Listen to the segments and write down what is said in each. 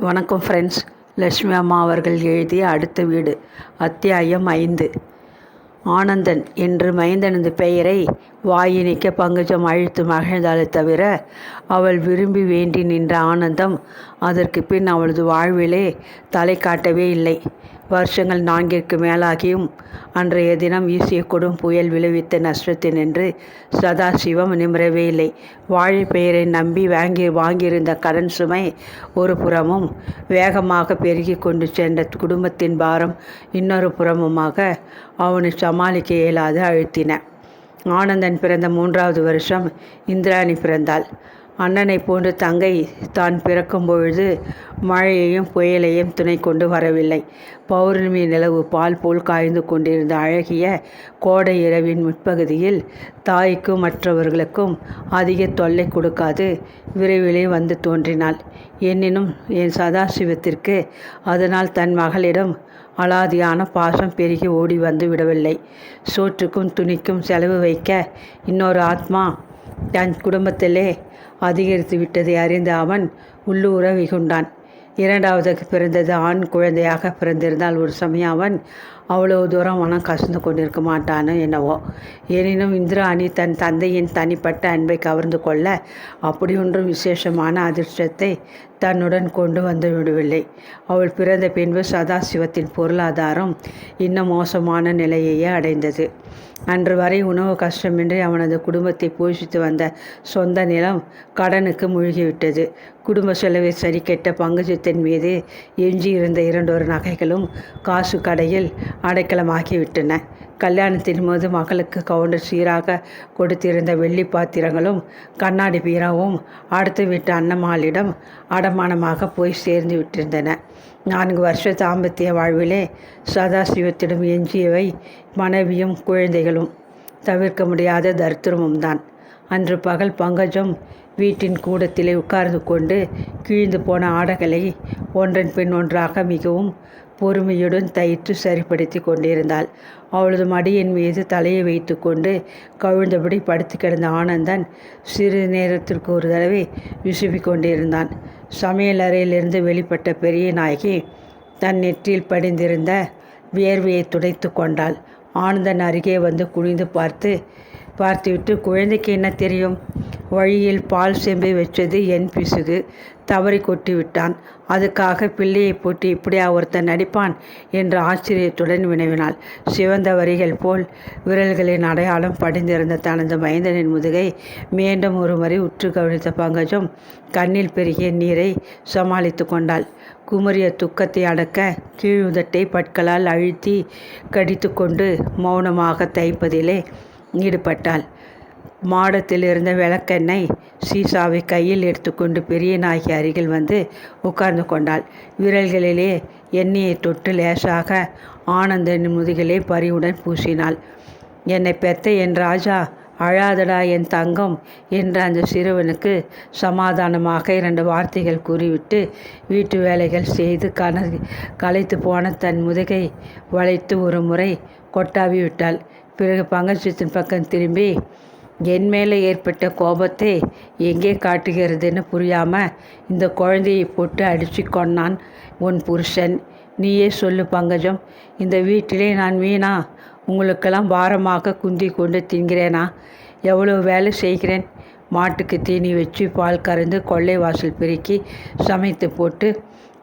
வணக்கம் ஃப்ரெண்ட்ஸ். லட்சுமி அம்மா அவர்கள் எழுதிய அடுத்த வீடு, அத்தியாயம் 5. ஆனந்தன் என்று மைந்தனது பெயரை வாயினிக்க பங்கஜம் அழைத்து மகிழ்ந்தாலே தவிர அவள் விரும்பி வேண்டி நின்ற ஆனந்தம் அதற்கு பின் அவளது வாழ்விலே தலை காட்டவே இல்லை. வருஷங்கள் 4ற்கு மேலாகியும் அன்றைய தினம் வீசிய கொடும் புயல் விளைவித்த நஷ்டத்தினின்று சதாசிவம் நிமிரவே இல்லை. வாழைப்பயிரை நம்பி வாங்கியிருந்த கடன் சுமை ஒரு புறமும், வேகமாக பெருகி கொண்டு சென்ற குடும்பத்தின் பாரம் இன்னொரு புறமுமாக அவனை சமாளிக்க இயலாது அழுத்தின. ஆனந்தன் பிறந்த 3வது வருஷம் இந்திராணி பிறந்தாள். அண்ணனை போன்று தங்கை தான் பிறக்கும் பொழுது மழையையும் புயலையும் துணை கொண்டு வரவில்லை. பௌர்ணமி நிலவு பால் போல் காய்ந்து கொண்டிருந்த அழகிய கோடை இரவின் முற்பகுதியில் தாய்க்கும் மற்றவர்களுக்கும் அதிக தொல்லை கொடுக்காது விரைவிலே வந்து தோன்றினாள். எனினும் என் சதாசிவத்திற்கு அதனால் தன் மகளிடம் அலாதியான பாசம் பெருகி ஓடி வந்து விடவில்லை. சோற்றுக்கும் துணிக்கும் செலவு வைக்க இன்னொரு ஆத்மா தன் குடும்பத்திலே அதிகரித்து விட்டதை அறிந்த அவன் உள்ளூர வெகுண்டான். 2வது பிறந்தது ஆண் குழந்தையாக பிறந்திருந்தால் ஒரு சமயம் அவன் அவ்வளவு தூரம் மனம் கசந்து கொண்டிருக்க மாட்டானோ என்னவோ. எனினும் இந்திராணி தன் தந்தையின் தனிப்பட்ட அன்பை கவர்ந்து கொள்ள அப்படி ஒன்றும் விசேஷமான அதிர்ஷ்டத்தை தன்னுடன் கொண்டு வந்து விடவில்லை. அவள் பிறந்த பின்பு சதாசிவத்தின் பொருளாதாரம் இன்னும் மோசமான நிலையையே அடைந்தது. அன்று வரை உணவு கஷ்டமின்றி அவனது குடும்பத்தை போஷித்து வந்த சொந்த நிலம் கடனுக்கு மூழ்கிவிட்டது. குடும்ப செலவை சரி கெட்ட பங்கஜத்தின் மீது எஞ்சியிருந்த 2 நகைகளும் காசு கடையில் அடைக்கலமாகிவிட்டன. கல்யாணத்தின் போது மகளுக்கு கவுண்டர் சீராக கொடுத்திருந்த வெள்ளி பாத்திரங்களும் கண்ணாடி பீராவும் அடுத்த வீட்டு அன்னம்மாளிடம் அடமானமாக போய் சேர்ந்து விட்டிருந்தன. 4 வருஷ தாம்பத்திய வாழ்விலே சதாசிவத்திடம் எஞ்சியவை மனைவியும் குழந்தைகளும். தவிர்க்க முடியாத தரித்திரமும் தான். அன்று பகல் பங்கஜம் வீட்டின் கூடத்திலே உட்கார்ந்து கொண்டு கிழிந்து போன ஆடைகளை ஒன்றன் பின் ஒன்றாக மிகவும் பொறுமையுடன் தைத்து சரிப்படுத்தி கொண்டிருந்தாள். அவளது மடியின் மீது தலையை வைத்து கொண்டு கவிழ்ந்தபடி படுத்து கிடந்த ஆனந்தன் சிறு நேரத்திற்கு ஒரு தடவை விசுப்பி கொண்டிருந்தான். சமையல் அறையிலிருந்து வெளிப்பட்ட பெரிய நாயகி தன் நெற்றியில் படிந்திருந்த வியர்வையை துடைத்து கொண்டாள். ஆனந்தன் அருகே வந்து குனிந்து பார்த்துவிட்டு, குழந்தைக்கு என்ன தெரியும்? வழியில் பால் செம்பை வச்சது என் பிசுகு, தவறி கொட்டிவிட்டான். அதுக்காக பிள்ளையை போட்டு இப்படியா ஒருத்தன் நடிப்பான் என்று ஆச்சரியத்துடன் வினவினாள். சிவந்த வரிகள் போல் விரல்களின் அடையாளம் படிந்திருந்த தனது மைந்தனின் முதுகை மீண்டும் ஒரு முறை உற்று கவனித்த பங்கஜம் கண்ணில் பெருகிய நீரை சமாளித்து கொண்டாள். குமரிய துக்கத்தை அடக்க கீழுதட்டை பற்களால் அழுத்தி கடித்து கொண்டு மௌனமாக தைப்பதிலே ஈடுபட்டாள். மாடத்தில் இருந்த விளக்கெண்ணெய் சீசாவை கையில் எடுத்துக்கொண்டு பெரிய நாயகி அருகில் வந்து உட்கார்ந்து கொண்டாள். விரல்களிலே எண்ணெயை தொட்டு லேசாக ஆனந்தனின் முதுகிலே பரிவுடன் பூசினாள். என்னை பெத்த என் ராஜா, அழாதடா என் தங்கம் என்ற அந்த சிறுவனுக்கு சமாதானமாக 2 வார்த்தைகள் கூறிவிட்டு வீட்டு வேலைகள் செய்து களைத்து போன தன் முதுகை வளைத்து ஒரு முறை கொட்டாவி விட்டாள். பிறகு பங்கஜத்தின் பக்கம் திரும்பி, என் மேலே ஏற்பட்ட கோபத்தை எங்கே காட்டுகிறதுன்னு புரியாமல் இந்த குழந்தையை போட்டு அடித்து கொன்னான் உன் புருஷன். நீயே சொல்லு பங்கஜம், இந்த வீட்டிலே நான் வீணா? உங்களுக்கெல்லாம் பாரமாக குந்தி கொண்டு தின்கிறேனா? எவ்வளோ வேலை செய்கிறேன். மாட்டுக்கு தீனி வச்சு பால் கறந்து கொள்ளை வாசல் பெருக்கி சமைத்து போட்டு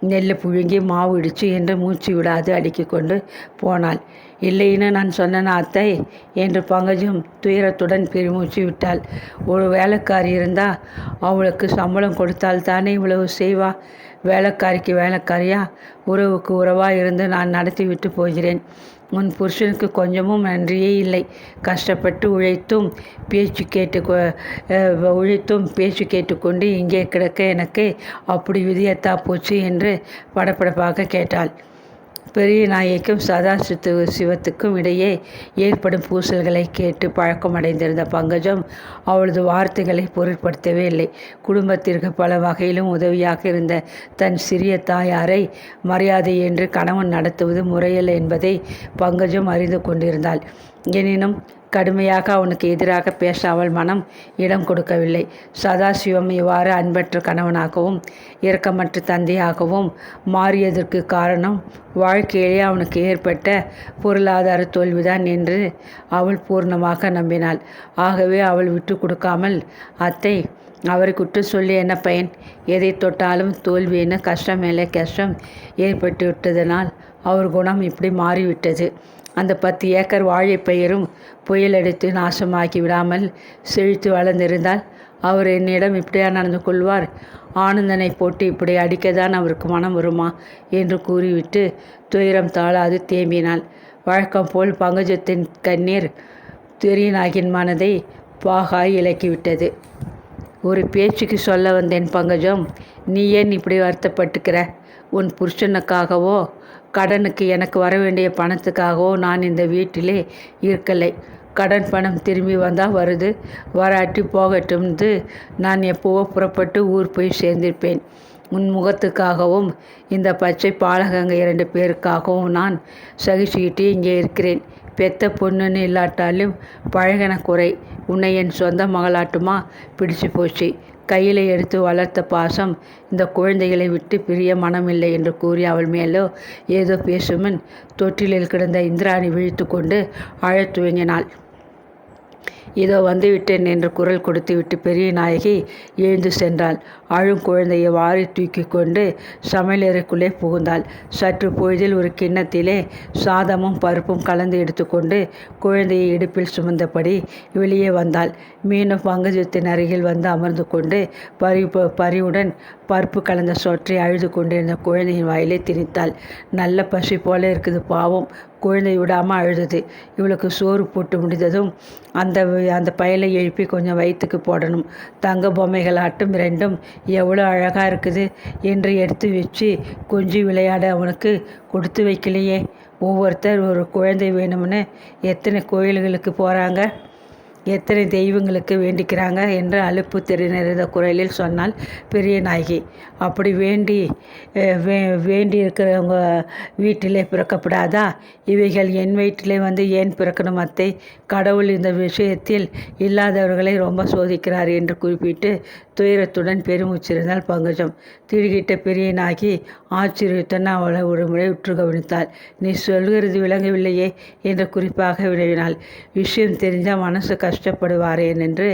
நெல் புழுங்கி மாவு இடிச்சு என்று மூச்சு விடாது அடுக்கி கொண்டு போனாள். இல்லைன்னு நான் சொன்னேன் அத்தை என்று பங்கஜம் துயரத்துடன் பெருமூச்சு விட்டாள். ஒரு வேலைக்காரி இருந்தால் அவளுக்கு சம்பளம் கொடுத்தால் தானே இவ்வளவு செய்வா? வேலைக்காரிக்கு வேலைக்காரியா, உறவுக்கு உறவாக இருந்து நான் நடத்தி விட்டு போகிறேன். உன் புருஷனுக்கு கொஞ்சமும் நன்றியே இல்லை. கஷ்டப்பட்டு உழைத்தும் பேச்சு கேட்டுக்கொண்டு இங்கே கிடக்க எனக்கு அப்படி விதியத்தா போச்சு என்று படபடப்பாக கேட்டாள். பெரிய நாயகிக்கும் சிவத்துக்கும் இடையே ஏற்படும் பூசல்களை கேட்டு பழக்கமடைந்திருந்த பங்கஜம் அவளது வார்த்தைகளை பொருட்படுத்தவே இல்லை. குடும்பத்திற்கு பல வகையிலும் உதவியாக இருந்த தன் சிறிய தாயாரை மரியாதை என்று கணவன் நடத்துவது முறையல்ல என்பதை பங்கஜம் அறிந்து கொண்டிருந்தாள். எனினும் கடுமையாக அவனுக்கு எதிராக பேச அவள் மனம் இடம் கொடுக்கவில்லை. சதாசிவம் இவ்வாறு அன்பற்ற கணவனாகவும் இரக்கமற்ற தந்தையாகவும் மாறியதற்கு காரணம் வாழ்க்கையிலே அவனுக்கு ஏற்பட்ட பொருளாதார தோல்விதான் என்று அவள் பூர்ணமாக நம்பினாள். ஆகவே அவள் விட்டு கொடுக்காமல், அத்தை, அவரை குற்றம் சொல்லி என்ன பயன்? எதை தொட்டாலும் தோல்வின்னு கஷ்டம் மேலே கஷ்டம் ஏற்பட்டு விட்டதனால் அவர் குணம் இப்படி மாறிவிட்டது. அந்த 10 ஏக்கர் வாழைப்பயிரும் புயலடித்து நாசமாக்கி விடாமல் செழித்து வளர்ந்திருந்தால் அவர் என்னிடம் இப்படியா நடந்து கொள்வார்? ஆனந்தனை போட்டு இப்படி அடிக்கத்தான் அவருக்கு மனம் வருமா என்று கூறிவிட்டு துயரம் தாழாது தேம்பினாள். வழக்கம் போல் பங்கஜத்தின் கண்ணீர் துரியனாகின் மனதை பாகாய் இலக்கிவிட்டது. ஒரு பேச்சுக்கு சொல்ல வந்தேன் பங்கஜம். நீ ஏன் இப்படி வருத்தப்பட்டுக்கிற? உன் புருஷனுக்காகவோ கடனுக்கு எனக்கு வர வேண்டிய பணத்துக்காகவோ நான் இந்த வீட்டிலே இருக்கலை. கடன் பணம் திரும்பி வந்தால் வருது, வராட்டி போகட்டும்னு நான் எப்போவோ புறப்பட்டு ஊர் போய் சேர்ந்திருப்பேன். உன் முகத்துக்காகவும் இந்த பச்சை பாலகங்க 2 பேருக்காகவும் நான் சகிச்சுக்கிட்டு இங்கே இருக்கிறேன். பெத்த பொண்ணுன்னு இல்லாட்டாலும் பழகின குறை. உன்னை என் சொந்த மகளாட்டுமா பிடிச்சு போச்சு. கையில் எடுத்து வளர்த்த பாசம் இந்த குழந்தைகளை விட்டு பிரிய மனமில்லை என்று கூறி அவள் மேலோ ஏதோ பேசுமுன் தொட்டிலில் கிடந்த இந்திராணி விழித்து கொண்டு அழத் துவங்கினாள். இதோ வந்துவிட்டேன் என்று குரல் கொடுத்துவிட்டு பெரிய நாயகி எழுந்து சென்றாள். அழும் குழந்தையை வாரி தூக்கி கொண்டு சமையலறைக்குள்ளே புகுந்தாள். சற்று பொழுதில் ஒரு கிண்ணத்திலே சாதமும் பருப்பும் கலந்து எடுத்துக்கொண்டு குழந்தையை இடுப்பில் சுமந்தபடி வெளியே வந்தாள். மீண்டும் பங்கஜத்தின் அருகில் வந்து அமர்ந்து கொண்டு பரிவுடன் பருப்பு கலந்த சோற்றை அழுது கொண்டிருந்த குழந்தையின் வாயிலே திணித்தாள். நல்ல பசி போல இருக்குது பாவம். குழந்தை விடாமல் அழுதது. இவளுக்கு சோறு போட்டு முடிந்ததும் அந்த பயலை எழுப்பி கொஞ்சம் வயிற்றுக்கு போடணும். தங்க பொம்மைகளாட்டும் 2ம் எவ்வளோ அழகாக இருக்குது என்று எடுத்து வச்சு கொஞ்சி விளையாட அவனுக்கு கொடுத்து வைக்கலையே. ஒவ்வொருத்தர் ஒரு குழந்தை வேணும்னு எத்தனை கோயில்களுக்கு போகிறாங்க, எத்தனை தெய்வங்களுக்கு வேண்டிக்கிறாங்க என்று அலுப்பு நிறைந்த குரலில் சொன்னால் பெரிய நாயகி. அப்படி வேண்டி இருக்கிறவங்க வீட்டிலே பிறக்கப்படாதா? இவைகள் என் வயிற்றிலே வந்து ஏன் பிறக்கணும் அத்தை? கடவுள் இந்த விஷயத்தில் இல்லாதவர்களை ரொம்ப சோதிக்கிறார் என்று குறிப்பிட்டு துயரத்துடன் பெருமூச்சிருந்தாள் பங்கஜம். திடுகிட்ட பெரிய நாயகி ஆச்சரியத்துடன் அவளை ஒரு முறை உற்று கவனித்தாள். நீ சொல்கிறது விளங்கவில்லையே என்று குறிப்பாக வினவினாள். விஷயம் தெரிஞ்சால் மனசு கஷ்டப்படுவாரேன் என்று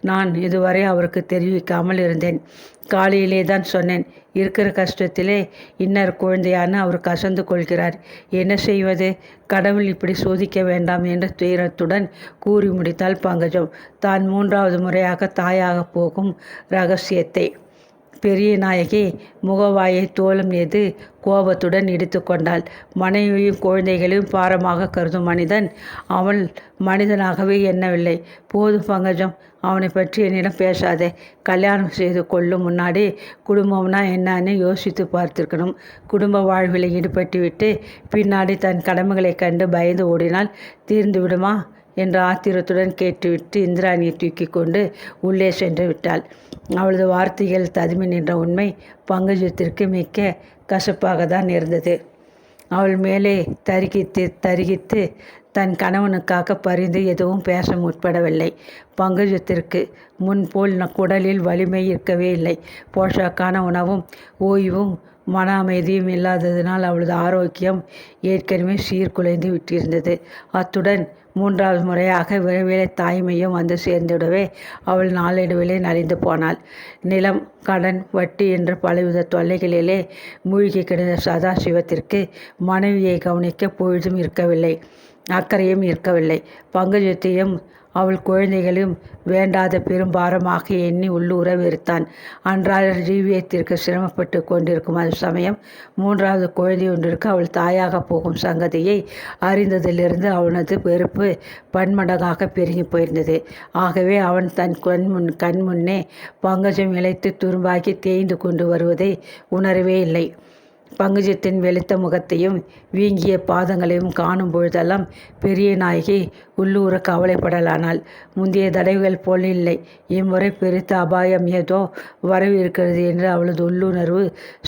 நான் இதுவரை அவருக்கு தெரிவிக்காமல் இருந்தேன். காலையிலே தான் சொன்னேன். இருக்கிற கஷ்டத்திலே இன்னொரு குழந்தையான அவர் கசந்து கொள்கிறார். என்ன செய்வது? கடவுள் இப்படி சோதிக்க வேண்டாம் என்ற துயரத்துடன் கூறி முடித்தாள் பங்கஜம். தான் 3வது முறையாக தாயாக போகும் இரகசியத்தை. பெரிய நாயகி முகவாயை தோளும் எது கோபத்துடன் இடித்து கொண்டாள். மனைவியும் குழந்தைகளையும் பாரமாக கருதும் மனிதன் அவள் மனிதனாகவே எண்ணவில்லை. போதும் பங்கஜம், அவனை பற்றி என்னிடம் பேசாதே. கல்யாணம் செய்து கொள்ளும் முன்னாடி குடும்பம்னா என்னன்னு யோசித்து பார்த்துருக்கணும். குடும்ப வாழ்வில் ஈடுபட்டுவிட்டு பின்னாடி தன் கடமைகளை கண்டு பயந்து ஓடினால் தீர்ந்து விடுமா என்று ஆத்திரத்துடன் கேட்டுவிட்டு இந்திராணியை தூக்கி கொண்டு உள்ளே சென்று விட்டாள். அவளது வார்த்தைகள் ததுமி நின்ற உண்மை பங்கஜத்திற்கு மிக்க கசப்பாக தான் இருந்தது. அவள் மேலே தரிகித்து தன் கணவனுக்காக பரிந்து எதுவும் பேச முற்படவில்லை. பங்கஜத்திற்கு முன்போல் குடலில் வலிமை இருக்கவே இல்லை. போஷாக்கான உணவும் ஓய்வும் மன அமைதியும் இல்லாததினால் அவளது ஆரோக்கியம் ஏற்கனவே சீர்குலைந்து விட்டிருந்தது. அத்துடன் 3வது முறையாக விரைவிலே தாய்மையும் வந்து சேர்ந்துவிடவே அவள் நாளடைவிலே நலிந்து போனாள். நிலம், கடன், வட்டி என்ற பலவித தொல்லைகளிலே மூழ்கி கிடந்த சதாசிவத்திற்கு மனைவியை கவனிக்க பொழுதும் இருக்கவில்லை, அக்கறையும் இருக்கவில்லை. பங்கஜத்தையும் அவள் குழந்தைகளையும் வேண்டாத பெரும்பாரமாக எண்ணி உள்ளூர வெறுத்தான். அன்றாட ஜீவியத்திற்கு சிரமப்பட்டு கொண்டிருக்கும் அது சமயம் 3வது குழந்தை ஒன்றிற்கு அவள் தாயாக போகும் சங்கதியை அறிந்ததிலிருந்து அவனது வெறுப்பு பன்மடங்காக பெருகி போயிருந்தது. ஆகவே அவன் தன் கண் முன்னே பங்கஜம் இழைத்து துரும்பாக்கி தேய்ந்து கொண்டு வருவதை உணரவே இல்லை. பங்குஜத்தின் வெளுத்த முகத்தையும் வீங்கிய பாதங்களையும் காணும் பொழுதெல்லாம் பெரிய நாயகி உள்ளூர கவலைப்படலானாள். முந்தைய தடவைகள் போல் இல்லை. இம்முறை பெருத்த அபாயம் ஏதோ வரவிருக்கிறது என்று அவளது உள்ளுணர்வு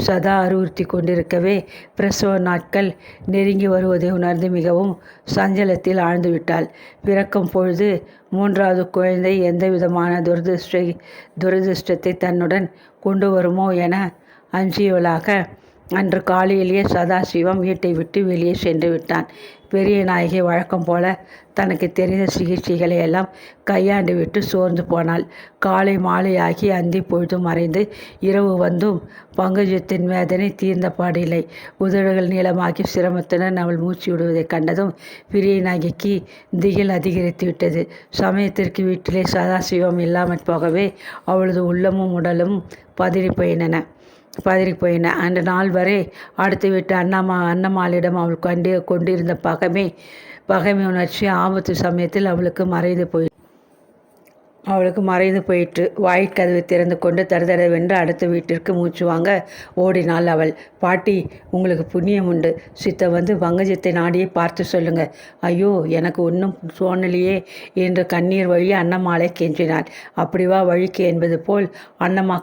சதா அறிவுறுத்தி கொண்டிருக்கவே பிரசவ நாட்கள் நெருங்கி வருவதை உணர்ந்து மிகவும் சஞ்சலத்தில் ஆழ்ந்துவிட்டாள். பிறக்கும் பொழுது மூன்றாவது குழந்தை எந்த விதமான துரதிருஷ்டத்தை தன்னுடன் கொண்டு வருமோ என அஞ்சியவளாக அன்று காலையிலேயே சதாசிவம் வீட்டை விட்டு வெளியே சென்று விட்டான். பெரிய நாயகி வழக்கம் போல தனக்கு தெரிந்த சிகிச்சைகளை எல்லாம் கையாண்டு விட்டு சோர்ந்து போனாள். காலை மாலையாகி அந்தி பொழுது மறைந்து இரவு வந்தும் பங்குஜத்தின் வேதனை தீர்ந்த பாடில்லை. உதடுகள் நீளமாக்கி சிரமத்துடன் அவள் மூச்சு விடுவதைக் கண்டதும் பெரிய நாயகிக்கு திகில் அதிகரித்து விட்டது. சமயத்திற்கு வீட்டிலே சதாசிவம் இல்லாமற் போகவே அவளது உள்ளமும் உடலும் பதறிப்போயின. அன்று நாள் வரை அடுத்து விட்டு அண்ணம்மாளிடம் அவள் கொண்டிருந்த பகைமை உணர்ச்சி ஆபத்து சமயத்தில் அவளுக்கு மறைந்து போயிற்று. வாயிற்கதவை திறந்து கொண்டு தடதடவென்று அடுத்த வீட்டிற்கு மூச்சு வாங்க ஓடினாள் அவள். பாட்டி, உங்களுக்கு புண்ணியம் உண்டு. சித்த வந்து பங்கஜத்தை நாடியே பார்த்து சொல்லுங்க. ஐயோ, எனக்கு ஒன்றும் தோணலையே என்று கண்ணீர் வழி அன்னம்மாளை கெஞ்சினாள். அப்படிவா வழிக்கு என்பது போல் அன்னம்மா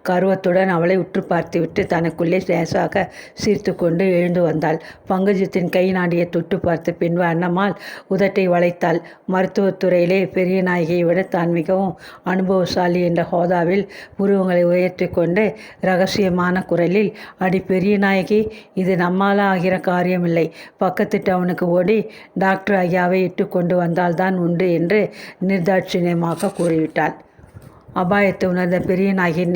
கருவத்துடன் அவளை உற்று பார்த்துவிட்டு தனக்குள்ளே லேசாக சிரித்து கொண்டு எழுந்து வந்தாள். பங்கஜத்தின் கை நாடியை தொட்டு பார்த்த பின்பு அன்னம்மாள் உதட்டை வளைத்தாள். மருத்துவத்துறையிலே பெரிய நாயகியை விட தான் மிகவும் அனுபவசாலி என்ற ஹோதாவில் உருவங்களை உயர்த்தி கொண்டு இரகசியமான குரலில், அடி பெரிய நாயகி, இது நம்மால் ஆகிற காரியமில்லை. பக்கத்து டவுனுக்கு ஓடி டாக்டர் ஐயாவை இட்டு கொண்டு வந்தால்தான் உண்டு என்று நிர்தாட்சியமாக கூறிவிட்டாள். அபாயத்தை உணர்ந்த பெரிய நாயகின்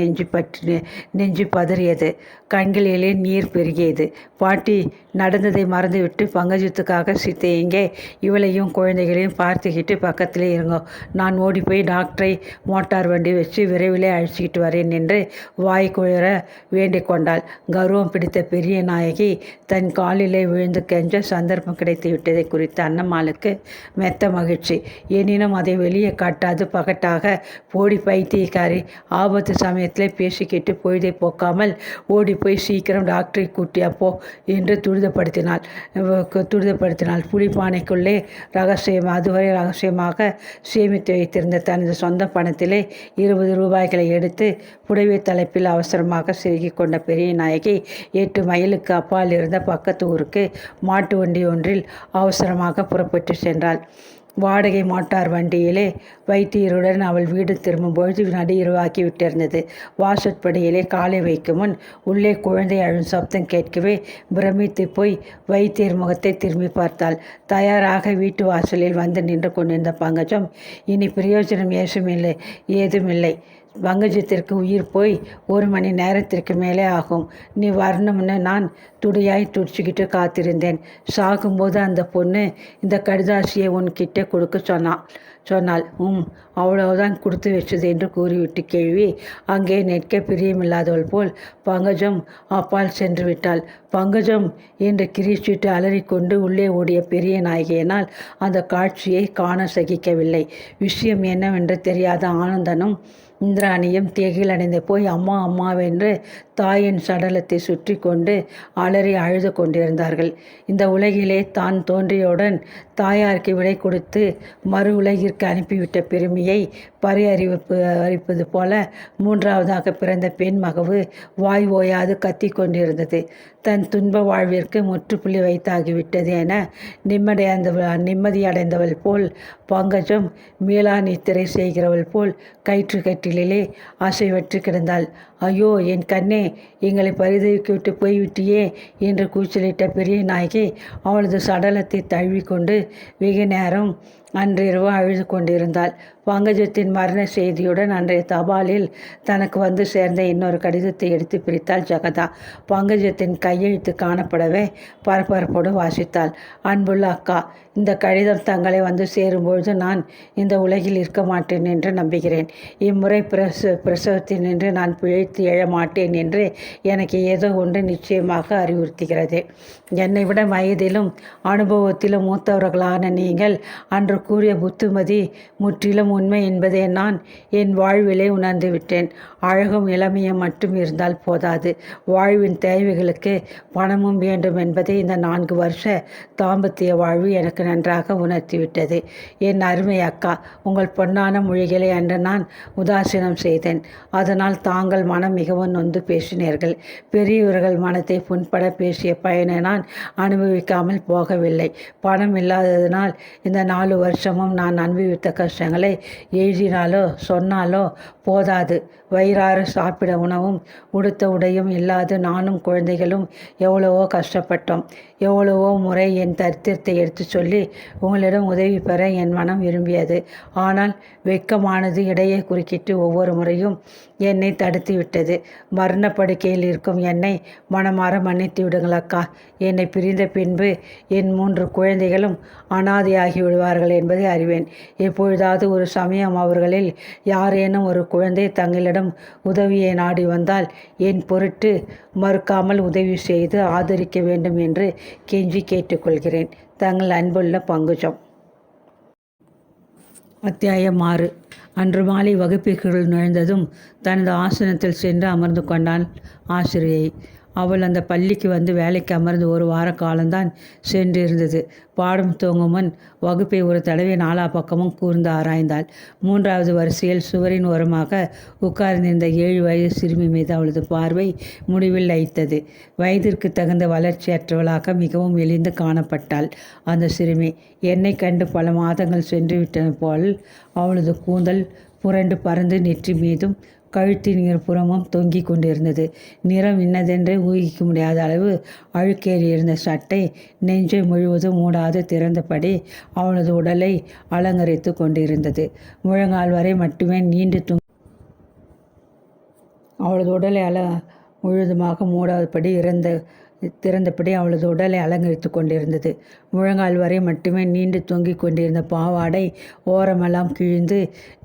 நெஞ்சு பதறியது. கண்களிலே நீர் பெருகியது. பாட்டி, நடந்ததை மறந்துவிட்டு பங்கஜத்துக்காக சித்தை எங்கே? இவளையும் குழந்தைகளையும் பார்த்துக்கிட்டு பக்கத்திலே இருங்கோ. நான் ஓடி போய் டாக்டரை மோட்டார் வண்டி வச்சு விரைவிலே அழைச்சிக்கிட்டு வரேன் என்று வாய் குழற வேண்டிக் கொண்டாள். கௌரவம் பிடித்த பெரிய நாயகி தன் காலிலே விழுந்து கெஞ்ச சந்தர்ப்பம் கிடைத்து விட்டதை குறித்த அன்னம்மாளுக்கு மெத்த மகிழ்ச்சி. எனினும் அதை வெளியே காட்டாது பகட்டாக போடி பைத்தியக்காரி, ஆபத்து சமயத்திலே பேசிக்கிட்டு பொழுதை போக்காமல் ஓடி போய் சீக்கிரம் டாக்டரை கூட்டியா போ என்று துரிதப்படுத்தினாள். புலிப்பானைக்குள்ளே அதுவரை ரகசியமாக சேமித்து வைத்திருந்த தனது சொந்த பணத்திலே 20 ரூபாய்களை எடுத்து புடவை தலைப்பில் அவசரமாக செருகிக் கொண்ட பெரிய நாயகி 8 மைலுக்கு அப்பால் இருந்த பக்கத்து ஊருக்கு மாட்டு வண்டி ஒன்றில் அவசரமாக புறப்பட்டு சென்றாள். வாடகை மோட்டார் வண்டியிலே வைத்தியருடன் அவள் வீடு திரும்பும்பொழுது நடு இரவாக்கி விட்டிருந்தது. வாசற்படியிலே காலை வைக்கும் முன் உள்ளே குழந்தை அழும் சப்தம் கேட்கவே பிரமித்து போய் வைத்தியர் முகத்தை திரும்பி பார்த்தாள். தயாராக வீட்டு வாசலில் வந்து நின்று கொண்டிருந்த பங்கஜம், இனி பிரயோஜனம் ஏதுமில்லை. பங்கஜத்திற்கு உயிர் போய் 1 மணி நேரத்திற்கு மேலே ஆகும். நீ வரணும்னு நான் துடிச்சிக்கிட்டு காத்திருந்தேன். சாகும்போது அந்த பொண்ணு இந்த கடிதாசியை உன்கிட்ட கொடுக்க சொன்னாள். அவ்வளவுதான் கொடுத்து வச்சது என்று கூறிவிட்டு கேள்வி அங்கே நிற்க பிரியமில்லாதவள் போல் பங்கஜம் அப்பால் சென்று விட்டாள். பங்கஜம் என்று கிரீச்சிட்டு அலறிக்கொண்டு உள்ளே ஓடிய பெரிய நாயகியினால் அந்த காட்சியை காண சகிக்கவில்லை. விஷயம் என்னவென்று தெரியாத ஆனந்தனும் இந்திராணியும் திகிலடைந்து போய் அம்மா அம்மாவென்று தாயின் சடலத்தை சுற்றி கொண்டு அலறி அழுது கொண்டிருந்தார்கள். இந்த உலகிலே தான் தோன்றியவுடன் தாயாருக்கு விடை கொடுத்து மறு உலகிற்கு அனுப்பிவிட்ட பெருமையை அறிவிப்பது போல 3வதாக பிறந்த பெண் மகவு வாய் ஓயாது கத்தி கொண்டிருந்தது. தன் துன்ப வாழ்விற்கு முற்றுப்புள்ளி வைத்தாகிவிட்டது என நிம்மதியடைந்தவள் போல் பங்கஜம் மீளா நித்திரை செய்கிறவள் போல் கட்டிலே அசைவற்று கிடந்தாள். ஐயோ, என் கண்ணே, எங்களை பரிதவிக்கு விட்டு போய்விட்டியே என்று கூச்சலிட்ட பெரிய நாயகி அவளது சடலத்தை தழுவிக்கொண்டு வெகு நேரம் அன்றிரவு அழுது கொண்டிருந்தாள். பங்கஜத்தின் மரண செய்தியுடன் அன்றைய தபாலில் தனக்கு வந்து சேர்ந்த இன்னொரு கடிதத்தை எடுத்து பிரித்தாள் ஜெகதா. பங்கஜத்தின் கையெழுத்து காணப்படவே பரபரப்போடு வாசித்தாள். அன்புள்ள அக்கா, இந்த கடிதம் தங்களை வந்து சேரும்பொழுது நான் இந்த உலகில் இருக்க மாட்டேன் என்று நம்புகிறேன். இம்முறை பிரசவத்தினின்று நான் பிழைத்து எழ மாட்டேன் என்று எனக்கு ஏதோ ஒன்று நிச்சயமாக அறிவுறுத்துகிறது. என்னை விட வயதிலும் அனுபவத்திலும் மூத்தவர்களான நீங்கள் அன்று அவர் கூறிய புத்துமதி முற்றிலும் உண்மை என்பதை நான் என் வாழ்விலே உணர்ந்து விட்டேன். அழகும் இளமையும் மட்டும் இருந்தால் போதாது, வாழ்வின் தேவைகளுக்கு பணமும் வேண்டும் என்பதை இந்த 4 வருஷ தாம்பத்திய வாழ்வு எனக்கு நன்றாக உணர்த்திவிட்டது. என் அருமை அக்கா, உங்கள் பொன்னான மொழிகளை அன்று நான் உதாசீனம் செய்தேன். அதனால் தாங்கள் மனம் மிகவும் நொந்து பேசினீர்கள். பெரியவர்கள் மனத்தை புண்பட பேசிய பயனை நான் அனுபவிக்காமல் போகவில்லை. பணம் இல்லாததினால் இந்த 4 வருஷமும் நான் அனுபவித்த கஷ்டங்களை எழுதினாலோ சொன்னாலோ போதாது. வயிறார சாப்பிட உணவும் உடுத்த உடையும் இல்லாது நானும் குழந்தைகளும் எவ்வளவோ கஷ்டப்பட்டோம். எவ்வளவோ முறை என் தரித்திரத்தை எடுத்து சொல்லி உங்களிடம் உதவி பெற என் மனம் விரும்பியது. ஆனால் வெட்கமானது இடையே குறுக்கிட்டு ஒவ்வொரு முறையும் என்னை தடுத்து விட்டது. மரணப்படுக்கையில் இருக்கும் என்னை மனமாற மன்னித்து விடுங்கள் அக்கா. என்னை பிரிந்த பின்பு என் 3 குழந்தைகளும் அனாதையாகி விடுவார்கள் என்பதை அறிவேன். எப்பொழுதாவது ஒரு சமயம் அவர்களில் யாரேனும் ஒரு குழந்தை தங்களிடம் உதவியை நாடி வந்தால் என் பொருட்டு மறுக்காமல் உதவி செய்து ஆதரிக்க வேண்டும் என்று கெஞ்சி கேட்டுக்கொள்கிறேன். தங்கள் அன்புள்ள பங்குஜம். அத்தியாயம் 6. அன்று மாலை வகுப்பிற்குள் நுழைந்ததும் தனது ஆசனத்தில் சென்று அமர்ந்து கொண்டாள் ஆசிரியை. அவள் அந்த பள்ளிக்கு வந்து வேலைக்கு அமர்ந்து 1 வார காலம்தான் சென்றிருந்தது. பாடம் துவங்கும் முன் வகுப்பை ஒரு தடவை 4 பக்கமும் கூர்ந்து ஆராய்ந்தாள். 3வது வரிசையில் சுவரின் ஓரமாக உட்கார்ந்திருந்த 7 வயது சிறுமி மீது அவளது பார்வை முடிவில் லயித்தது. வயதிற்கு தகுந்த வளர்ச்சியற்றவளாக மிகவும் மெலிந்து காணப்பட்டாள் அந்த சிறுமி. என்னை கண்டு பல மாதங்கள் சென்று விட்டன போல் அவளது கூந்தல் புரண்டு பறந்து நெற்றி மீதும் கழுத்தின் இருபுறமும் தொங்கிக் கொண்டிருந்தது. நிறம் இன்னதென்றே ஊகிக்க முடியாத அளவு அழுக்கேறியிருந்த சட்டை நெஞ்சை முழுவதும் மூடாது திறந்தபடி அவளது உடலை அலங்கரித்து கொண்டிருந்தது. முழங்கால் வரை மட்டுமே நீண்டு அவளது உடலை முழுவதுமாக மூடாதபடி திறந்தபடி அவளது உடலை அலங்கரித்து கொண்டிருந்தது. முழங்கால் வரை மட்டுமே நீண்டு தொங்கிக் கொண்டிருந்த பாவாடை ஓரமெல்லாம் கிழிந்து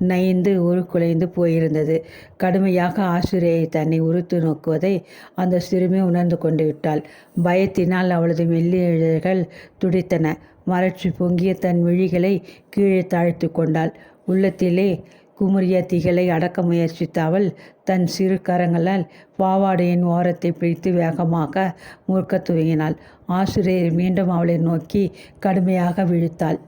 நைந்து உருக்குலைந்து போயிருந்தது. கடுமையாக ஆசிரியை தன்னை உறுத்து நோக்குவதை அந்த சிறுமி உணர்ந்து கொண்டு விட்டாள். பயத்தினால் அவளது மெல்லிய இதழ்கள் துடித்தன. மலர்ச்சி பொங்கிய தன் விழிகளை கீழே தாழ்த்தி கொண்டாள். உள்ளத்திலே குமுறிய திகளை அடக்க முயற்சித்த அவள் தன் சிறு கரங்களால் பாவாடையின் ஓரத்தை பிடித்து வேகமாக முறுக்க துவங்கினாள். ஆசிரியர் மீண்டும் அவளை நோக்கி கடுமையாக விழித்தாள்.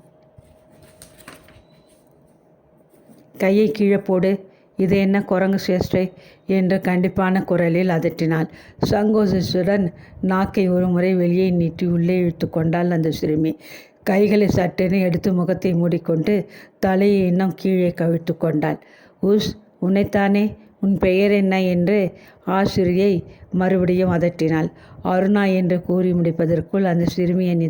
கையை கீழே போடு, இது என்ன குரங்கு சேஷ்டை என்று கண்டிப்பான குரலில் அதட்டினாள். சங்கோசத்துடன் நாக்கை ஒரு முறை வெளியே நீட்டி உள்ளே இழுத்து கொண்டாள் அந்த சிறுமி. கைகளை சட்டென எடுத்து முகத்தை மூடிக்கொண்டு தலையை இன்னும் கீழே கவிழ்த்து கொண்டாள். உஸ், உன்னைத்தானே, உன் பெயர் என்ன என்று ஆசிரியை மறுபடியும் அதட்டினாள். அருணா என்று கூறி முடிப்பதற்குள் அந்த சிறுமியின்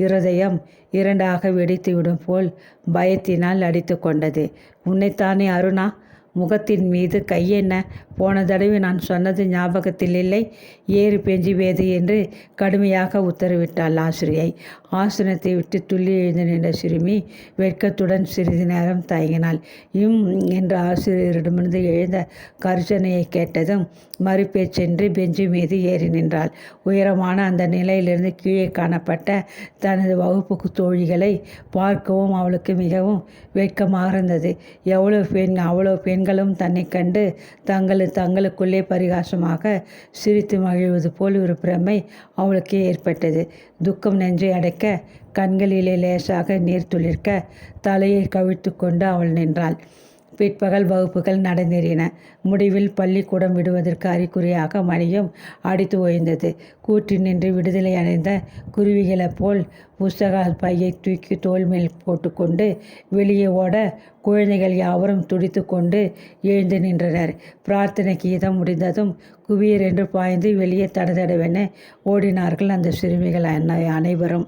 இருதயம் 2ஆக வெடித்துவிடும் போல் பயத்தினால் அடித்து கொண்டது. உன்னைத்தானே அருணா? முகத்தின் மீது கையென்ன? போன தடவை நான் சொன்னது ஞாபகத்தில் இல்லை? ஏறு பெஞ்சி வேது என்று கடுமையாக உத்தரவிட்டாள் ஆசிரியை. ஆசனத்தை விட்டு துள்ளி எழுந்து நின்ற சிறுமி வெட்கத்துடன் சிறிது நேரம் தயங்கினாள். என்று ஆசிரியரிடமிருந்து எழுந்த கர்ஜனையை கேட்டதும் மறுபேச்சென்று பெஞ்சு மீது ஏறி நின்றாள். உயரமான அந்த நிலையிலிருந்து கீழே காணப்பட்ட தனது வகுப்பு தோழிகளை பார்க்கவும் அவளுக்கு மிகவும் வெட்கமாக இருந்தது. அவ்வளோ பெண்களும் தன்னை கண்டு தங்களுக்குள்ளே பரிகாசமாக சிரித்து மகிழ்வது போல் ஒரு பிரமை அவளுக்கு ஏற்பட்டது. துக்கம் நெஞ்சை அடைக்க, கண்களிலே லேசாக நீர் துளிர்க்க தலையை கவிழ்த்து கொண்டு அவள் நின்றாள். பிற்பகல் வகுப்புகள் நடந்தேறின. முடிவில் பள்ளிக்கூடம் விடுவதற்கு அறிகுறியாக மணியும் அடித்து ஓய்ந்தது. கூட்டி நின்று விடுதலை அடைந்த குருவிகளைப் போல் புஸ்தக பையை தூக்கி தோல் மேல் போட்டுக்கொண்டு வெளியே ஓட குழந்தைகள் யாவரும் துடித்து கொண்டு எழுந்து நின்றனர். பிரார்த்தனை கீதம் முடிந்ததும் குவியர் என்று பாய்ந்து வெளியே தடதடவென ஓடினார்கள் அந்த சிறுமிகள் அனைவரும்.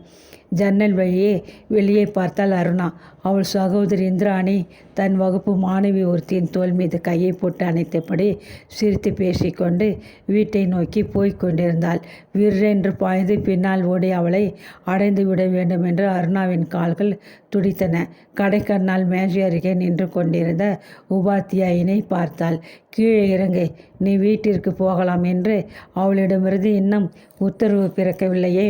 ஜன்னல் வழியே வெளியே பார்த்தால் அருணா. அவள் சகோதரி இந்திராணி தன் வகுப்பு மாணவி ஒருத்தியின் தோல் மீது கையை போட்டு அணைத்தபடி சிரித்து பேசிக்கொண்டு வீட்டை நோக்கி போய்க் கொண்டிருந்தாள். விற்றென்று பாய்ந்து பின்னால் ஓடி அவளை அடைந்து விட வேண்டும் என்று அருணாவின் கால்கள் துடித்தன. கடைக்கண்ணால் மேஜை அருகே நின்று கொண்டிருந்த உபாத்தியாயினை பார்த்தாள். கீழே இறங்கு, நீ வீட்டிற்கு போகலாம் என்று அவளிடமிருந்து இன்னும் உத்தரவு பிறக்கவில்லையே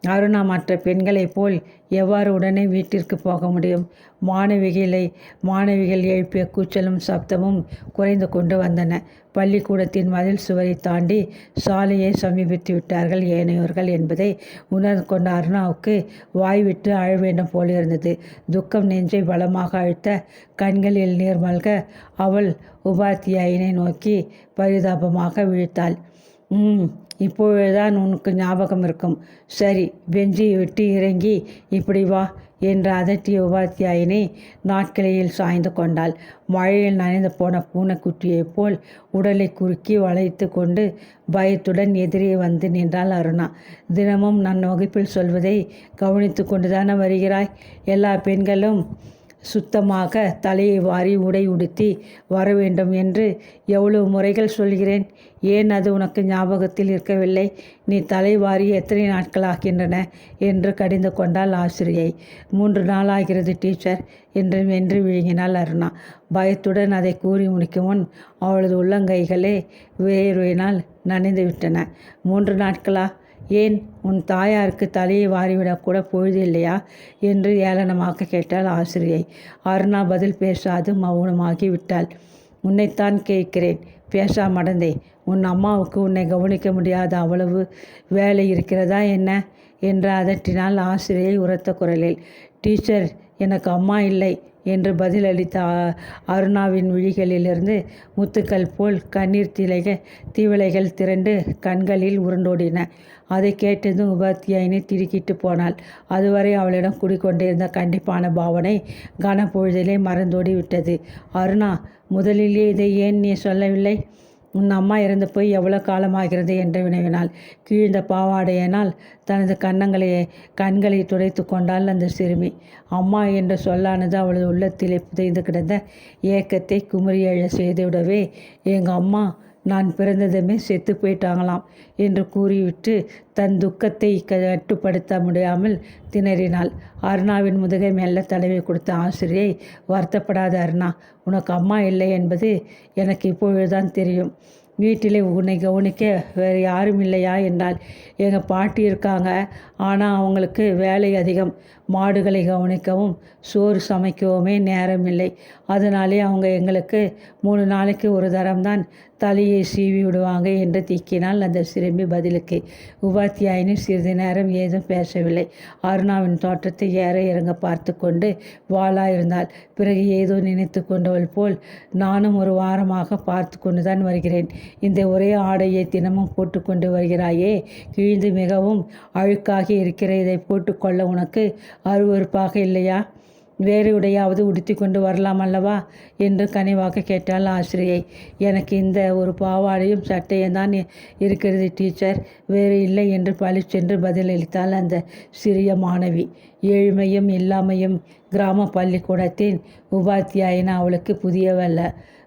அருணா மற்ற பெண்களைப் போல் எவ்வாறு உடனே வீட்டிற்கு போக முடியும்? மாணவிகள் எழுப்பிய கூச்சலும் சப்தமும் குறைந்து கொண்டு வந்தன. பள்ளிக்கூடத்தின் மதில் சுவரை தாண்டி சாலையை சமீபித்து விட்டார்கள் ஏனையோர்கள் என்பதை உணர்ந்து கொண்ட அருணாவுக்கு வாய்விட்டு அழ வேண்டும் போலிருந்தது. துக்கம் நெஞ்சை பலமாக அழுத்த கண்களில் நீர் மல்க அவள் உபாத்தியாயினை நோக்கி பரிதாபமாக விழித்தாள். இப்பொழுதுதான் உனக்கு ஞாபகம் இருக்கும். சரி, பெஞ்சியை விட்டு இறங்கி இப்படி வா என்று அதட்டிய உபாத்தியாயினி நாட்கிளையில் சாய்ந்து கொண்டாள். மழையில் நனைந்து போன பூனைக்குட்டியைப் போல் உடலை குறுக்கி வளைத்து கொண்டு பயத்துடன் எதிரே வந்து நின்றாள் அருணா. தினமும் நான் வகுப்பில் சொல்வதை கவனித்து கொண்டுதானே வருகிறாய்? எல்லா பெண்களும் சுத்தமாக தலையை வாரி உடை உடுத்தி வர வேண்டும் என்று எவ்வளவு முறைகள் சொல்கிறேன். ஏன் அது உனக்கு ஞாபகத்தில் இருக்கவில்லை? நீ தலை வாரி எத்தனை நாட்கள் ஆகின்றன என்று கடிந்து கொண்டாள் ஆசிரியை. 3 நாளாகிறது டீச்சர் என்று விழுங்கினாள் அருணா. பயத்துடன் அதை கூறி முடிக்கும் முன் அவளது உள்ளங்கைகளே வேர்வையினால் நனைந்து விட்டன. 3 நாட்களா? ஏன் உன் தாயாருக்கு தலையை வாரிவிடக்கூட பொழுது இல்லையா என்று ஏளனமாக கேட்டாள் ஆசிரியை. அருணா பதில் பேசாது மௌனமாகி விட்டாள். உன்னைத்தான் கேட்கிறேன், பேசா மடந்தே. உன் அம்மாவுக்கு உன்னை கவனிக்க முடியாத அவ்வளவு வேலை இருக்கிறதா என்ன என்று அதட்டினாள் ஆசிரியை உரத்த குரலில். டீச்சர், எனக்கு அம்மா இல்லை என்று பதிலளித்த அருணாவின் விழிகளிலிருந்து முத்துக்கள் போல் கண்ணீர் தீவளைகள் திரண்டு கண்களில் உருண்டோடின. அதை கேட்டதும் உபாத்தியாயினி திடுக்கிட்டு போனாள். அதுவரை அவளிடம் குடிக்கொண்டிருந்த கண்டிப்பான பாவனை கனப்பொழுதிலே மறந்தோடி விட்டது. அருணா, முதலிலே இதை ஏன் நீ சொல்லவில்லை? உன் அம்மா இறந்து போய் எவ்வளோ காலமாகிறது என்று வினவினாள். கீழ்ந்த பாவாடையினால் தனது கண்களை துடைத்து கொண்டாள் அந்த சிறுமி. அம்மா என்ற சொல்லானது அவளது உள்ளத்திலே புதைந்து கிடந்த ஏக்கத்தை குமரி எழ செய்துவிடவே, எங்கள் அம்மா நான் பிறந்ததுமே செத்து போயிட்டாங்களாம் என்று கூறிவிட்டு தன் துக்கத்தை கட்டுப்படுத்த முடியாமல் திணறினாள். அருணாவின் முதுகை மெல்ல தடவி கொடுத்த ஆசிரியை, வருத்தப்படாத அருணா, உனக்கு அம்மா இல்லை என்பது எனக்கு இப்பொழுதுதான் தெரியும். வீட்டிலே உன்னை கவனிக்க வேறு யாரும் இல்லையா என்றால், எங்கள் பாட்டி இருக்காங்க, ஆனால் அவங்களுக்கு வேலை அதிகம். மாடுகளை கவனிக்கவும் சோறு சமைக்கவுமே நேரம் இல்லை. அதனாலே அவங்க எங்களுக்கு 3 நாளைக்கு ஒரு தரம்தான் தலையை சீவி விடுவாங்க என்று திக்கினாள் அந்த சிறுமி பதிலுக்கு. உபாத்தியாயினி சிறிது நேரம் ஏதும் பேசவில்லை. அருணாவின் தோற்றத்தை ஏற இறங்க பார்த்து கொண்டு வாளாயிருந்தாள். பிறகு ஏதோ நினைத்து கொண்டவள் போல், நானும் ஒரு வாரமாக பார்த்து கொண்டு தான் வருகிறேன். இந்த ஒரே ஆடையை தினமும் போட்டுக்கொண்டு வருகிறாயே, கிழிந்து மிகவும் அழுக்காகி இருக்கிற இதை போட்டுக்கொள்ள உனக்கு அருவருப்பாக இல்லையா? வேறு உடையாவது உடுத்தி கொண்டு வரலாம் அல்லவா என்று கனிவாக கேட்டாள் ஆசிரியை. எனக்கு இந்த ஒரு பாவாடையும் சட்டையும் தான் இருக்கிறது டீச்சர், வேறு இல்லை என்று பளிச்சென்று பதிலளித்தாள் அந்த சிறிய மாணவி. ஏழ்மையும் இல்லாமையும் கிராம பள்ளிக்கூடத்தின் உபாத்தியாயின அவளுக்கு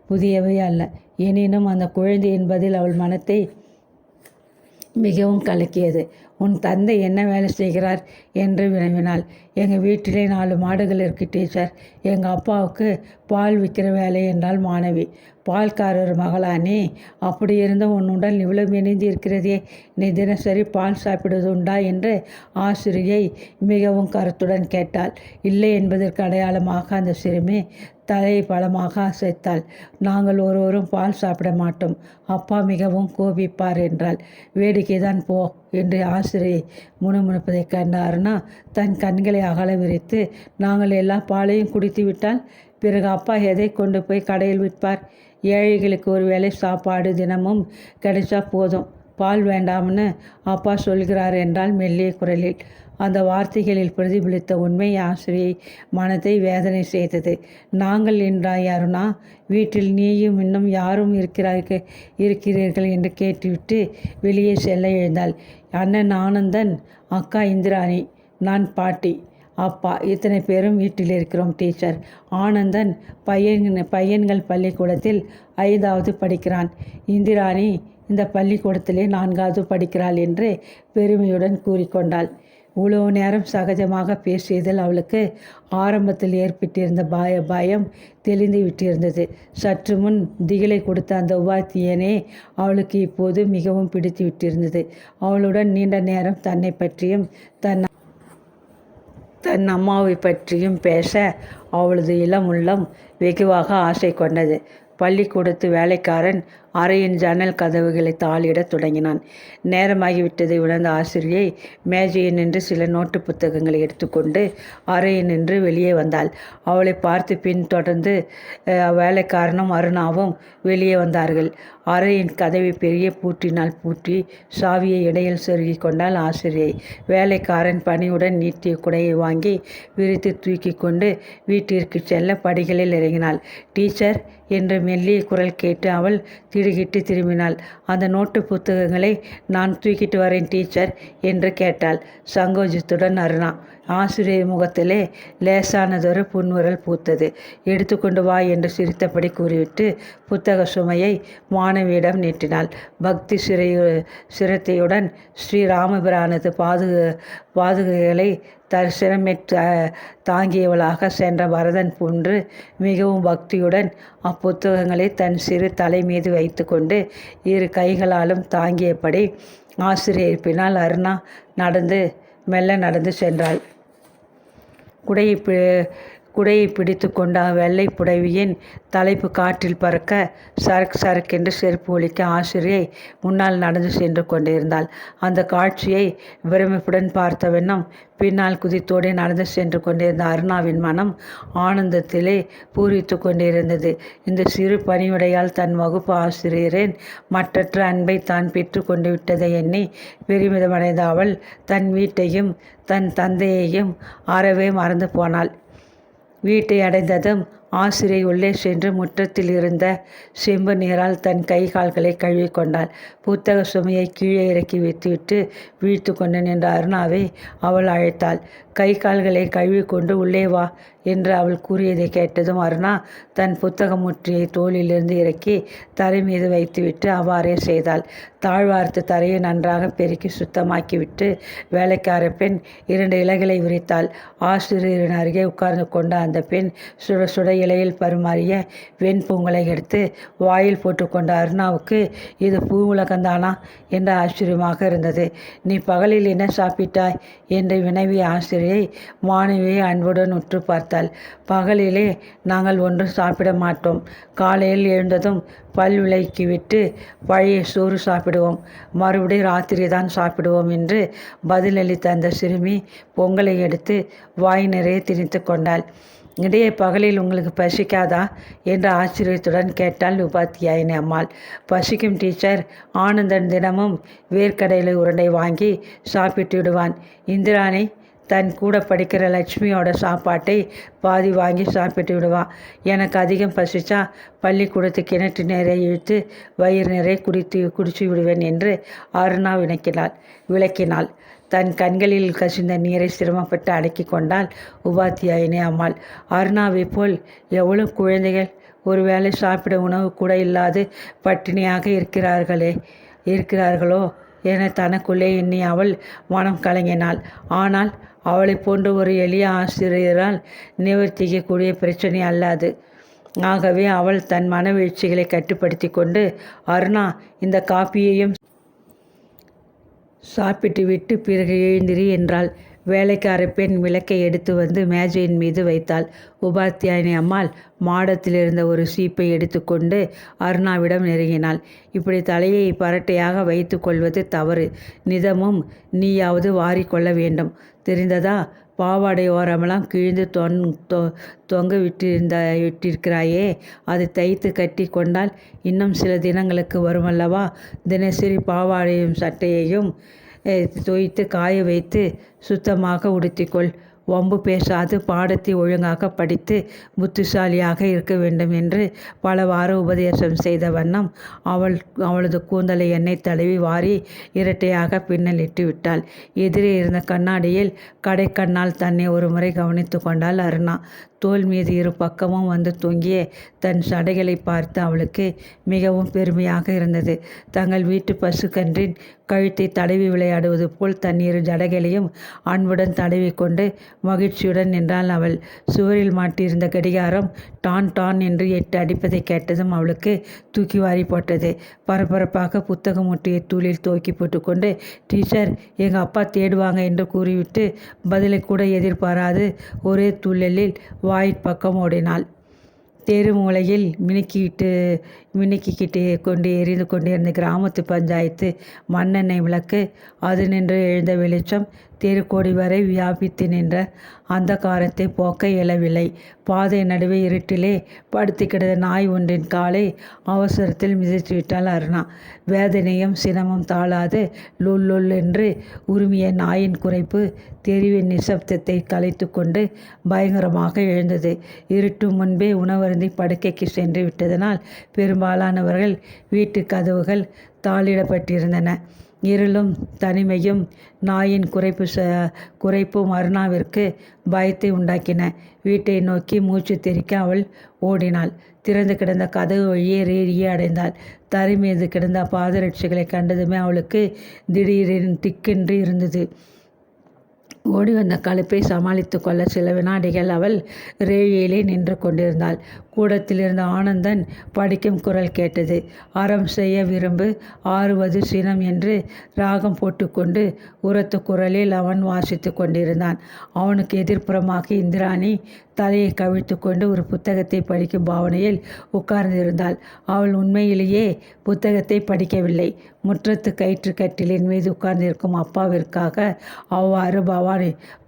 புதியவை அல்ல. எனினும் அந்த குழந்தையின் பதில் அவள் மனத்தை மிகவும் கலக்கியது. உன் தந்தை என்ன வேலை செய்கிறார் என்று வினவினாள். எங்கள் வீட்டிலே 4 மாடுகள் இருக்கு டீச்சர். எங்கள் அப்பாவுக்கு பால் விற்கிற வேலை என்றால் மாணவி. பால்காரர் மகளா நீ? அப்படி இருந்த உன் உடல் இவ்வளவு மெலிந்து இருக்கிறதே, நீ தினசரி பால் சாப்பிடுவது உண்டா என்று ஆசிரியை மிகவும் கருத்துடன் கேட்டாள். இல்லை என்பதற்கு அடையாளமாக அந்த சிறுமி தலை பலமாக அசைத்தாள். நாங்கள் ஒருவரும் பால் சாப்பிட மாட்டோம், அப்பா மிகவும் கோபிப்பார் என்றாள். வேடிக்கைதான் போ என்று ஆசிரியை முணுமுணுப்பதைக் கண்ட அருணா தன் கண்களை அகல விரித்து, நாங்கள் எல்லா பாலையும் குடித்து விட்டால் பிறகு அப்பா எதை கொண்டு போய் கடையில் விற்பார்? ஏழைகளுக்கு ஒரு வேளை சாப்பாடு தினமும் கிடைச்சா போதும், பால் வேண்டாம்னு அப்பா சொல்கிறார் என்றால் மெல்லிய குரலில். அந்த வார்த்தைகளில் பிரதிபலித்த உண்மை ஆசிரியை மனத்தை வேதனை செய்தது. நாங்கள் என்றாய் அருணா? வீட்டில் நீயும் இன்னும் யாரும் இருக்கிறீர்கள் என்று கேட்டுவிட்டு வெளியே செல்ல எழுந்தாள். அண்ணன் ஆனந்தன், அக்கா இந்திராணி, நான் பாட்டி, அப்பா, இத்தனை பேரும் வீட்டில் இருக்கிறோம் டீச்சர். ஆனந்தன் பையன்கள் பள்ளிக்கூடத்தில் 5வது படிக்கிறான். இந்திராணி இந்த பள்ளிக்கூடத்திலே 4வது படிக்கிறாள் என்று பெருமையுடன் கூறிக்கொண்டாள். இவ்வளோ நேரம் சகஜமாக பேசியதில் அவளுக்கு ஆரம்பத்தில் ஏற்பட்டிருந்த பயம் தெளிந்து விட்டிருந்தது. சற்று முன் திகிலை கொடுத்த அந்த உபாத்தியனே அவளுக்கு இப்போது மிகவும் பிடித்து விட்டிருந்தது. அவளுடன் நீண்ட நேரம் தன்னை பற்றியும் தன் அம்மாவை பற்றியும் பேச அவளது இளம் உள்ளம் வெகுவாக ஆசை கொண்டது. பள்ளிக்கூடத்து வேலைக்காரன் அறையின் ஜன்னல் கதவுகளை தாளிடத் தொடங்கினான். நேரமாகிவிட்டதை உணர்ந்த ஆசிரியை மேஜையில் நின்று சில நோட்டு புத்தகங்களை எடுத்துக்கொண்டு அறையில் நின்று வெளியே வந்தாள். அவளை பார்த்து பின் தொடர்ந்து வேலைக்காரனும் அருணாவும் வெளியே வந்தார்கள். அறையின் கதவை பெரிய பூட்டினால் பூட்டி சாவியை இடையில் செருகி கொண்டாள் ஆசிரியை. வேலைக்காரன் பணியுடன் நீட்டிய குடையை வாங்கி விரித்து தூக்கி கொண்டு வீட்டிற்கு செல்ல படிகளில் இறங்கினாள். டீச்சர் என்று மெல்லிய குரல் கேட்டு அவள் திடுக்கிட்டு திரும்பினாள். அந்த நோட்டு புத்தகங்களை நான் தூக்கிட்டு வரேன் டீச்சர் என்று கேட்டாள் சங்கோஜத்துடன் அருணா. ஆசிரியர் முகத்திலே லேசானதொரு புன்முறல் பூத்தது. எடுத்துக்கொண்டு வா என்று சிரித்தபடி கூறிவிட்டு புத்தக சுமையை மாணவியிடம் நீட்டினாள். பக்தி சிரத்தையுடன் ஸ்ரீராமபிரானது பாதுகைகளை தரிசனமே தாங்கியவளாக சென்ற பரதன் போன்று மிகவும் பக்தியுடன் அப்புத்தகங்களை தன் சிறு தலை மீது வைத்து கொண்டு இரு கைகளாலும் தாங்கியபடி ஆசிரியர் பின்னால் அருணா மெல்ல நடந்து சென்றாள். குடையை பிடித்து கொண்ட வெள்ளை புடவையின் தலைப்பு காற்றில் பறக்க சரக் சரக்கென்று செருப்பு ஒலிக்க ஆசிரியை முன்னால் நடந்து சென்று கொண்டிருந்தாள். அந்த காட்சியை பிரமிப்புடன் பார்த்த வண்ணம் பின்னால் குதித்தோடு நடந்து சென்று கொண்டிருந்த அருணாவின் மனம் ஆனந்தத்திலே பூரித்து கொண்டிருந்தது. இந்த சிறு பணியுடையால் தன் வகுப்பு ஆசிரியரின் மற்றற்ற அன்பை தான் பெற்று கொண்டு விட்டதை எண்ணி பெருமிதமடைந்த அவள் தன் வீட்டையும் தன் தந்தையையும் அறவே மறந்து போனாள். வீட்டை அடைந்ததும் ஆசிரியை உள்ளே சென்று முற்றத்தில் இருந்த செம்பு நீரால் தன் கை கால்களை கழுவி கொண்டாள். புத்தக சுமையை கீழே இறக்கி வைத்துவிட்டு வீழ்த்து கொண்டு நின்ற அருணாவை அவள் அழைத்தாள். கை கால்களை கழுவி கொண்டு உள்ளே வா என்று அவள் கூறியதை கேட்டதும் அருணா தன் புத்தக முற்றியை தோளிலிருந்து இறக்கி தரை மீது வைத்துவிட்டு அவ்வாறே செய்தாள். தாழ்வார்த்து தரையை நன்றாக பெருக்கி சுத்தமாக்கிவிட்டு வேலைக்கார பெண் 2 இலைகளை விரித்தாள். ஆசிரியரின் அருகே உட்கார்ந்து கொண்ட அந்த பெண் சுட சுட இலையில் பரிமாறிய வெண்பொங்கலை எடுத்து வாயில் போட்டுக்கொண்ட அருணாவுக்கு இது பூ உலகந்தானா என்ற ஆச்சரியமாக இருந்தது. நீ பகலில் என்ன சாப்பிட்டாய் என்று வினவிய ஆசிரியை மாணவியை அன்புடன் உற்று பார்த்தாள். பகலிலே நாங்கள் ஒன்றும் சாப்பிட மாட்டோம். காலையில் எழுந்ததும் பல் விளக்கிவிட்டு பழைய சோறு சாப்பிடுவோம். மறுபடியும் ராத்திரி தான் சாப்பிடுவோம் என்று பதிலளித்த அந்த சிறுமி பொங்கலை எடுத்து வாய் நிறைய திணித்து கொண்டாள். இடையே பகலில் உங்களுக்கு பசிக்காதா என்று ஆச்சரியத்துடன் கேட்டாள் உபாத்தியாயினி அம்மாள். பசிக்கும் டீச்சர். ஆனந்தன் தினமும் வேர்க்கடலை உருண்டை வாங்கி சாப்பிட்டு விடுவான். இந்திராணி தன் கூட படிக்கிற லட்சுமியோட சாப்பாட்டை பாதி வாங்கி சாப்பிட்டு விடுவான். எனக்கு அதிகம் பசிச்சா பள்ளிக்கூடத்து கிணற்று நிறைய இழுத்து வயிறு நிறைய குடிச்சு விடுவேன் என்று அருணா விளக்கினாள். தன் கண்களில் கசிந்த நீரை சிரமப்பட்டு அடக்கி கொண்டாள் உபாத்தியாயினி அம்மாள். அருணாவை போல் எவ்வளவு குழந்தைகள் ஒருவேளை சாப்பிட உணவு கூட இல்லாது பட்டினியாக இருக்கிறார்களோ என தனக்குள்ளே எண்ணி அவள் மனம் கலங்கினாள். ஆனால் அவளை போன்ற ஒரு எளிய ஆசிரியரால் நிவர்த்திக்கக்கூடிய பிரச்சனை அல்லாது. ஆகவே அவள் தன் மனவீழ்ச்சிகளை கட்டுப்படுத்தி கொண்டு அருணா இந்த காப்பியையும் சாப்பிட்டு விட்டு பிறகு எழுந்திரி என்றாள். வேலைக்கார பெண் விளக்கை எடுத்து வந்து மேஜையின் மீது வைத்தாள். உபாத்தியாயினி அம்மாள் மாடத்தில் இருந்த ஒரு சீப்பை எடுத்துக்கொண்டு அருணாவிடம் நெருங்கினாள். இப்படி தலையை பரட்டையாக வைத்து கொள்வது தவறு. நிதமும் நீயாவது வாரிக்கொள்ள வேண்டும். தெரிந்ததா? பாவாடை ஓரமெல்லாம் கிழிந்து தொங்க விட்டிருக்கிறாயே, அதை தைத்து கட்டி கொண்டால் இன்னும் சில தினங்களுக்கு வருமல்லவா? தினசரி பாவாடையும் சட்டையையும் தோய்த்து காய வைத்து சுத்தமாக உடுத்திக்கொள். வம்பு பேசாது பாடத்தை ஒழுங்காக படித்து புத்திசாலியாக இருக்க வேண்டும் என்று பலவாறு உபதேசம் செய்த வண்ணம் அவளது கூந்தலை எண்ணெய் தடவி வாரி இரட்டையாக பின்னலிட்டு விட்டாள். எதிரே இருந்த கண்ணாடியில் கடைக்கண்ணால் தன்னை ஒரு முறை கவனித்து கொண்டாள் அருணா. தோள் மீது இரு பக்கமும் வந்து தொங்கிய தன் சடைகளை பார்த்து அவளுக்கு மிகவும் பெருமையாக இருந்தது. தங்கள் வீட்டு பசுக்கன்றின் கழுத்தை தடவி விளையாடுவது போல் தன் இரு ஜடைகளையும் அன்புடன் தடவி கொண்டு மகிழ்ச்சியுடன் நின்றாள் அவள். சுவரில் மாட்டியிருந்த கடிகாரம் டான் டான் என்று 8 அடிப்பதை கேட்டதும் அவளுக்கு தூக்கி வாரி போட்டது. பரபரப்பாக புத்தகம் முட்டியை தூளில் தூக்கி போட்டுக்கொண்டு, டீச்சர், எங்கள் அப்பா தேடுவாங்க என்று கூறிவிட்டு பதிலை கூட எதிர்பாராது ஒரே துள்ளலில் வாயிற்பக்கம் ஓடினாள். தெரு மூலையில் மினுக்கிக்கிட்டு கொண்டு எரிந்து கொண்டிருந்த கிராமத்து பஞ்சாயத்து மண்ணெண்ணெய் விளக்கு, அது நின்று எழுந்த வெளிச்சம் தெருக்கோடி வரை வியாபித்து நின்ற அந்தகாரத்தை போக்க இயலவில்லை. பாதை நடுவே இருட்டிலே படுத்து கிடந்த நாய் ஒன்றின் காலை அவசரத்தில் மிதித்துவிட்டாள் அருணா. வேதனையும் சினமும் தாழாது லொல் லொல் என்று உரிமைய நாயின் குரைப்பு தெருவின் நிசப்தத்தை கலைத்து கொண்டு பயங்கரமாக எழுந்தது. இருட்டும் முன்பே உணவருந்தி படுக்கைக்கு சென்று விட்டதனால் பெரும்பாலானவர்கள் வீட்டு கதவுகள் தாளிடப்பட்டிருந்தன. இருளும் தனிமையும் நாயின் குரைப்பும் அருணாவிற்கு பயத்தை உண்டாக்கின. வீட்டை நோக்கி மூச்சு தெறிக்க அவள் ஓடினாள். திறந்து கிடந்த கதவு வழியே ரேடியை அடைந்தாள். தரை மீது கிடந்த பாதரட்சிகளை கண்டதுமே அவளுக்கு திடீரென திக்கென்று இருந்தது. ஓடி வந்த களைப்பை சமாளித்து கொள்ள சில வினாடிகள் அவள் ரேழியிலே நின்று கொண்டிருந்தாள். கூடத்தில் இருந்த ஆனந்தன் படிக்கும் குரல் கேட்டது. அறம் செய்ய விரும்பு, ஆறுவது சினம் என்று ராகம் போட்டுக்கொண்டு உரத்த குரலில் அவன் வாசித்து கொண்டிருந்தான். அவனுக்கு எதிர்ப்புறமாக இந்திராணி தலையை கவிழ்த்து கொண்டு ஒரு புத்தகத்தை படிக்கும் பாவனையில் உட்கார்ந்திருந்தாள். அவள் உண்மையிலேயே புத்தகத்தை படிக்கவில்லை. முற்றத்து கயிற்று கட்டிலின் மீது உட்கார்ந்திருக்கும் அப்பாவிற்காக அவ்வாறு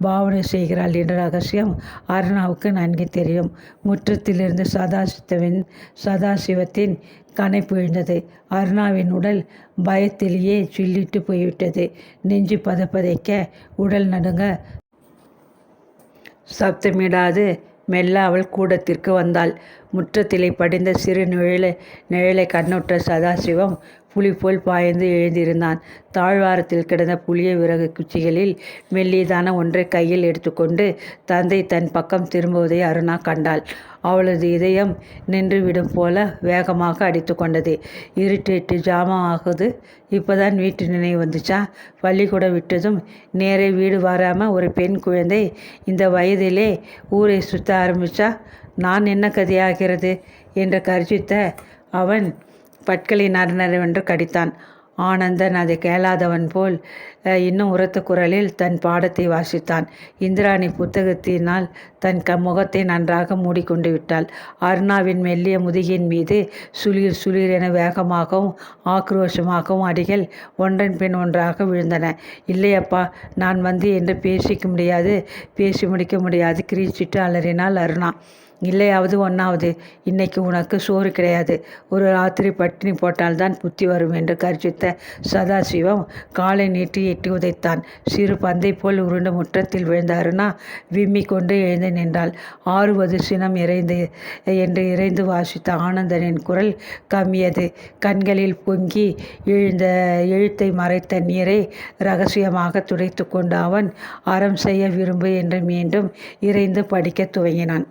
பாவனை செய்கிறாள் என்ற ரகசியம் அருணாவுக்கு நன்கு தெரியும். முற்றத்திலிருந்து சதாசிவத்தின் கனைப்பு எழுந்தது. அருணாவின் உடல் பயத்திலேயே சில்லிட்டு போய்விட்டது. நெஞ்சு பதப்பதைக்க, உடல் நடுங்க. சப்தமிடாது மெல்ல அவள் கூடத்திற்கு வந்தாள். முற்றத்திலே படிந்த சிறு நிழலை கண்ணுற்ற சதாசிவம் புலி போல் பாய்ந்து எழுந்திருந்தான். தாழ்வாரத்தில் கிடந்த புளிய விறகு குச்சிகளில் மெல்லியதான ஒன்றை கையில் எடுத்துக்கொண்டு தந்தை தன் பக்கம் திரும்புவதை அருணா கண்டாள். அவளது இதயம் நின்றுவிடும் போல வேகமாக அடித்து கொண்டது. இருட்டு ஜாமம் ஆகுது. இப்போதான் வீட்டு நினைவு வந்துச்சா? பள்ளிக்கூடம் விட்டதும் நேரே வீடு வராமல் ஒரு பெண் குழந்தை இந்த வயதிலே ஊரை சுற்ற ஆரம்பித்தா நான் என்ன கதையாகிறது என்று கர்ஜித்த அவன் பற்களை நரநரவென்று கடித்தான். ஆனந்தன் அதை கேளாதவன் போல் இன்னும் உரத்த குரலில் தன் பாடத்தை வாசித்தான். இந்திராணி புத்தகத்தினால் தன் முகத்தை நன்றாக மூடிக்கொண்டு விட்டாள். அருணாவின் மெல்லிய முதுகின் மீது சுளீர் சுளீர் என வேகமாகவும் ஆக்ரோஷமாகவும் அடிகள் ஒன்றன் பின் ஒன்றாக விழுந்தன. இல்லையப்பா, நான் வந்து என்று பேசி முடிக்க முடியாது கிரீச்சிட்டு அலறினாள் அருணா. இல்லையாவது ஒன்றாவது, இன்னைக்கு உனக்கு சோறு கிடையாது. ஒரு ராத்திரி பட்டினி போட்டால்தான் புத்தி வரும் என்று கர்ஜித்த சதாசிவம் காலை நீட்டி எட்டி உதைத்தான். சிறு பந்தை போல் உருண்டு முற்றத்தில் விழுந்த அருணா விம்மி கொண்டு எழுந்து நின்றாள். ஆறுவது சினம் என்று இறைந்து வாசித்த ஆனந்தனின் குரல் கம்மியது. கண்களில் பொங்கி எழுத்தை மறைத்த நீரை ரகசியமாக துடைத்து கொண்டு அவன் அறம் செய்ய விரும்பு என்று மீண்டும் இறைந்து படிக்க துவங்கினான்.